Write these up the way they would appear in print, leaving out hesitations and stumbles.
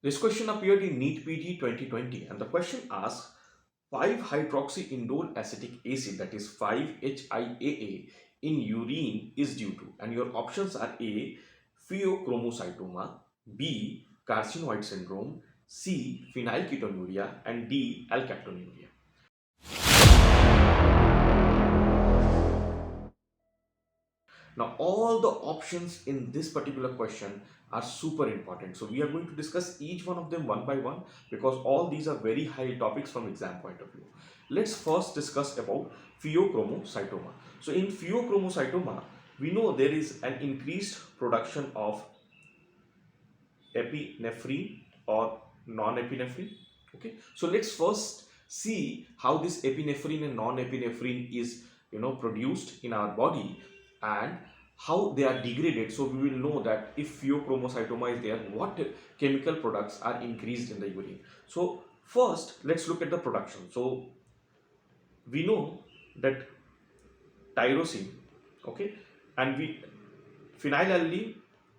This question appeared in NEET PG 2020 and the question asks 5-hydroxyindole acetic acid, that is 5-HIAA, in urine is due to, and your options are A. Pheochromocytoma, B. Carcinoid syndrome, C. Phenyl Ketonuria, and D. Alkaptonuria. Now, all the options in this particular question are super important. So, we are going to discuss each one of them one by one because all these are very high topics from exam point of view. Let's first discuss about pheochromocytoma. So, in pheochromocytoma, we know there is an increased production of epinephrine or non-epinephrine. Okay, so let's first see how this epinephrine and non-epinephrine is produced in our body and how they are degraded. So we will know that if pheochromocytoma is there, what chemical products are increased in the urine. So first let's look at the production. So we know that tyrosine, okay, and phenylalanine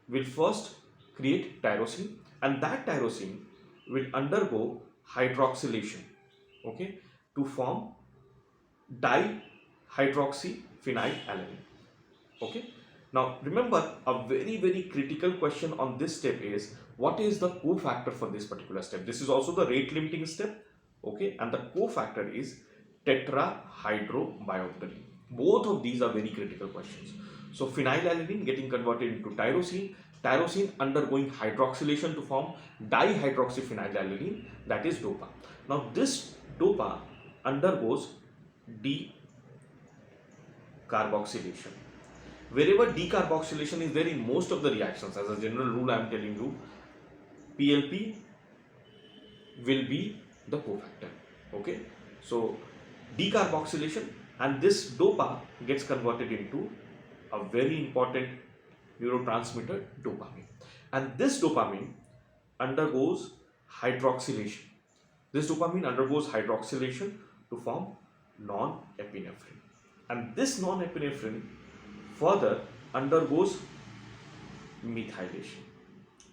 will first create tyrosine, and that tyrosine will undergo hydroxylation, okay, to form dihydroxyphenylalanine. Okay, now remember, a very critical question on this step is what is the cofactor for this particular step. This is also the rate limiting step, okay, and the cofactor is tetrahydrobiopterin. Both of these are very critical questions. So phenylalanine getting converted into tyrosine, tyrosine undergoing hydroxylation to form dihydroxyphenylalanine, that is DOPA. Now this DOPA undergoes decarboxylation. Wherever decarboxylation is there in most of the reactions, as a general rule I am telling you, PLP will be the cofactor. Okay, so decarboxylation, and this DOPA gets converted into a very important neurotransmitter, dopamine, and this dopamine undergoes hydroxylation. This dopamine undergoes hydroxylation to form non-epinephrine, and this non-epinephrine further undergoes methylation.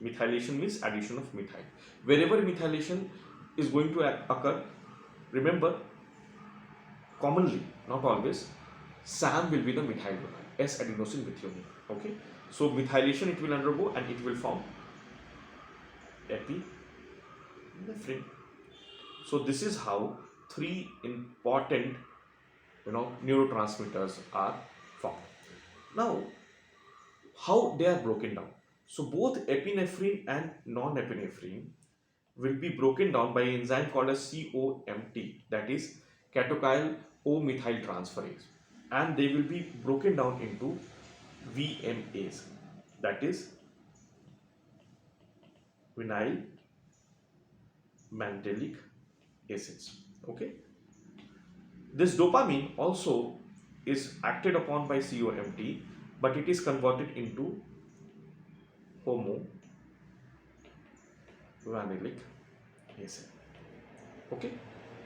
Methylation means addition of methyl. Wherever methylation is going to occur, remember, commonly, not always, SAM will be the methyl donor, S-adenosine methionine. Okay, so methylation it will undergo and it will form epinephrine. So this is how three important neurotransmitters are formed. Now, how they are broken down? So both epinephrine and non-epinephrine will be broken down by an enzyme called as COMT, that is catechol O-methyl transferase, and they will be broken down into VMAs, that is vinyl mandelic acids. Okay, this dopamine also is acted upon by COMT, but it is converted into homo-vanillic acid. Okay,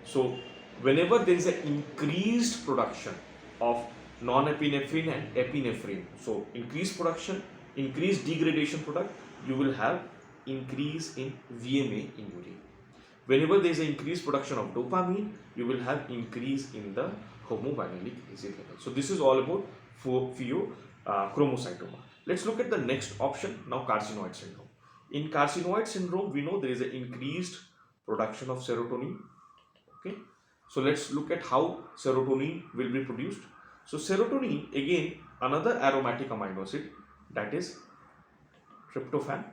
so whenever there is an increased production of non-epinephrine and epinephrine, so increased production, increased degradation product, you will have increase in VMA in urine. Whenever there is an increased production of dopamine, you will have increase in the homo-vanillic acid level. So this is all about pheochromocytoma. Let's look at the next option now, carcinoid syndrome. In carcinoid syndrome, we know there is an increased production of serotonin. Okay, so let's look at how serotonin will be produced. So serotonin, again another aromatic amino acid, that is tryptophan.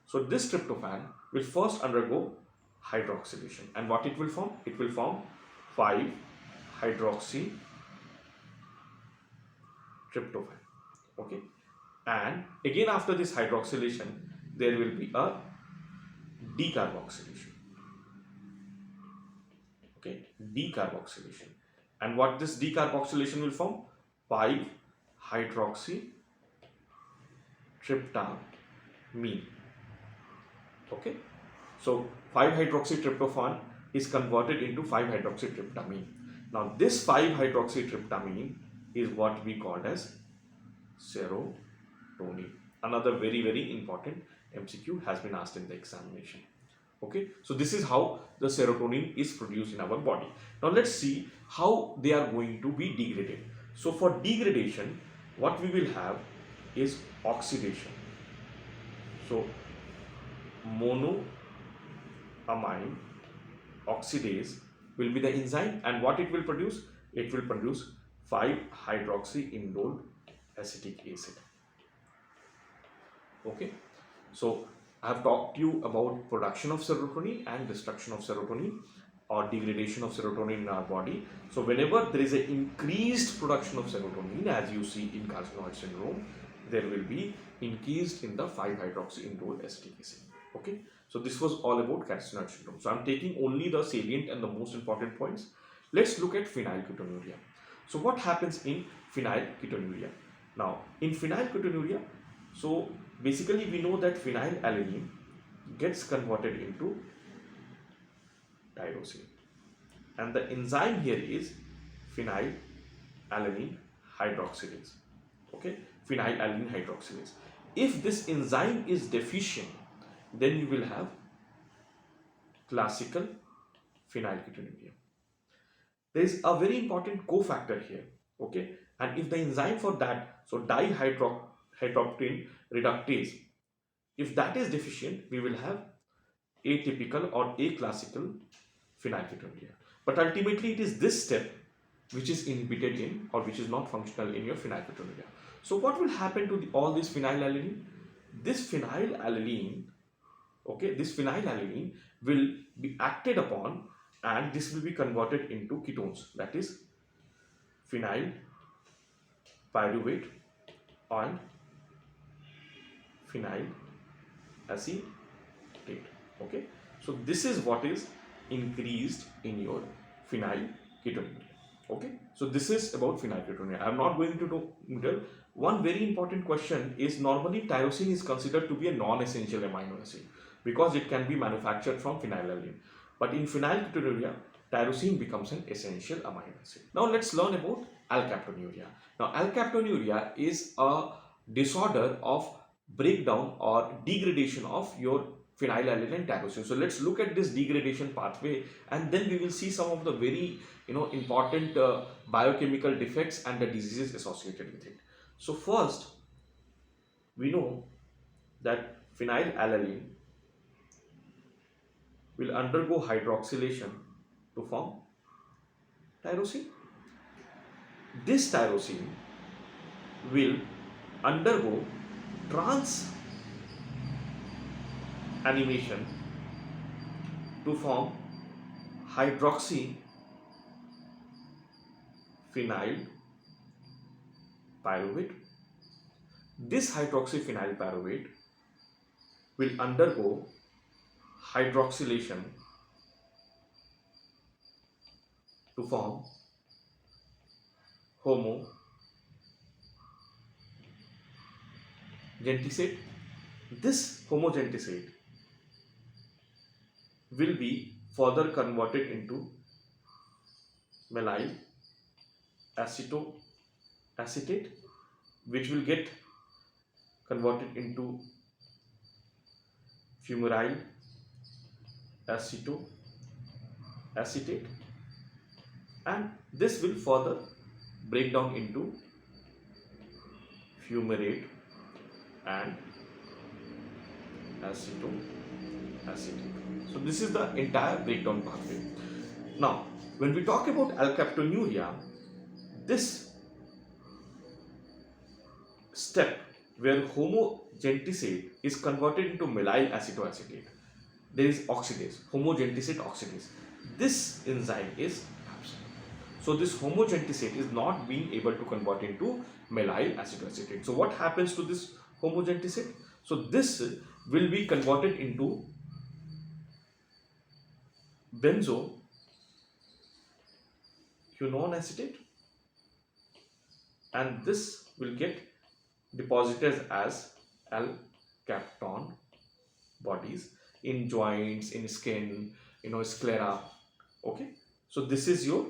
So this tryptophan will first undergo hydroxylation, and what it will form? It will form 5-hydroxytryptophan. Okay, and again after this hydroxylation there will be a decarboxylation. Okay, decarboxylation, and what this decarboxylation will form? 5-hydroxytryptamine. Okay, so 5-hydroxytryptophan is converted into 5-hydroxytryptamine. Now this 5-hydroxytryptamine is what we call as serotonin, another very important MCQ has been asked in the examination. Okay, so this is how the serotonin is produced in our body. Now let's see how they are going to be degraded. So for degradation, what we will have is oxidation. So monoamine oxidase will be the enzyme, and what it will produce? It will produce 5-hydroxyindole acetic acid. Okay, so I have talked to you about production of serotonin and destruction of serotonin or degradation of serotonin in our body. So whenever there is an increased production of serotonin, as you see in Carcinoid syndrome, there will be increased in the 5-hydroxyindole acetic acid. Okay, so this was all about Carcinoid syndrome. So I am taking only the salient and the most important points. Let's look at Phenyl Ketonuria. So what happens in Phenyl Ketonuria? Now in Phenyl Ketonuria, so basically we know that phenylalanine gets converted into tyrosine, and the enzyme here is phenylalanine hydroxylase. Okay, phenylalanine hydroxylase. If this enzyme is deficient, then you will have classical phenylketonuria. There is a very important cofactor here. Okay, and if the enzyme for that, so dihydroxyapatite reductase, if that is deficient, we will have atypical or aclassical phenylketonuria. But ultimately it is this step which is inhibited in, or which is not functional in, your phenylketonuria. So what will happen to all this phenylalanine? This phenylalanine, okay, this phenylalanine will be acted upon, and this will be converted into ketones, that is phenyl pyruvate and phenyl acetate. Okay, so this is what is increased in your phenylketonuria. Okay, so this is about phenylketonuria. I am not going to tell. One very important question is, normally tyrosine is considered to be a non-essential amino acid because it can be manufactured from phenylalanine. But in phenylketonuria, tyrosine becomes an essential amino acid. Now let's learn about Alkaptonuria. Now Alkaptonuria is a disorder of breakdown or degradation of your phenylalanine and tyrosine. So let's look at this degradation pathway, and then we will see some of the very important biochemical defects and the diseases associated with it. So first, we know that phenylalanine will undergo hydroxylation to form tyrosine. This tyrosine will undergo transamination to form hydroxyphenyl pyruvate. This hydroxyphenyl pyruvate will undergo hydroxylation to form homogentisate. This homogentisate will be further converted into methyl acetate, which will get converted into fumarate acetate, and this will further break down into fumarate and acetate. So this is the entire breakdown pathway. Now when we talk about Alkaptonuria, this step where homogentisate is converted into methyl acetoacetate, there is oxidase, homogentisate oxidase. This enzyme is absent. So this homogentisate is not being able to convert into methyl acetoacetate. So what happens to this homogentisate? So this will be converted into benzoquinone acetate, and this will get deposited as Alkapton bodies in joints, in skin, sclera. Okay, so this is your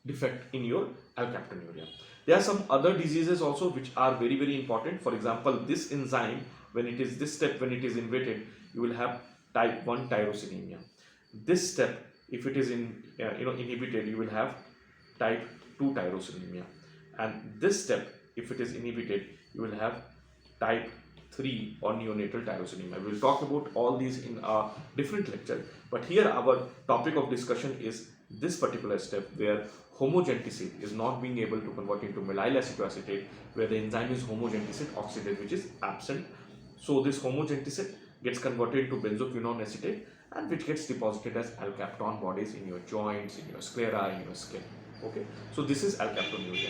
defect in your Alkaptonuria. There are some other diseases also which are very, very important. For example, this enzyme when it is this step, when it is inverted, you will have type 1 tyrosinemia. This step, if it is inhibited, you will have type 2 tyrosinemia, and this step, if it is inhibited, you will have type 3 or neonatal tyrosinemia. We will talk about all these in a different lecture, but here our topic of discussion is this particular step where homogenticid is not being able to convert into metyl acetoacetate, where the enzyme is homogenticid oxidase, which is absent. So this homogenticid gets converted to benzoquinone acetate, and which gets deposited as alkapton bodies in your joints, in your sclera, in your skin. Okay, so this is Alkaptonuria,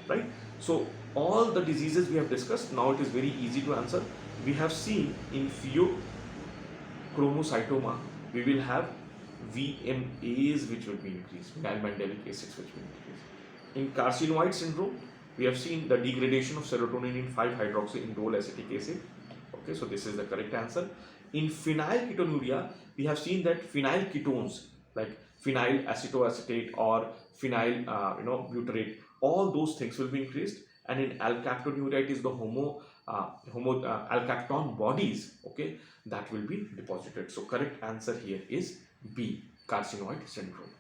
right? So all the diseases we have discussed, now it is very easy to answer. We have seen in Pheochromocytoma, we will have VMAs which will be increased, vinyl-mandelic acids which will increase. In Carcinoid Syndrome, we have seen the degradation of serotonin in 5-hydroxyindole acetic acid. Okay, so this is the correct answer. In Phenyl Ketonuria, we have seen that phenyl ketones like phenyl acetoacetate or phenyl butyrate, all those things will be increased. And in Alkaptonuria, it is the alkapton bodies, okay, that will be deposited. So correct answer here is B, Carcinoid Syndrome.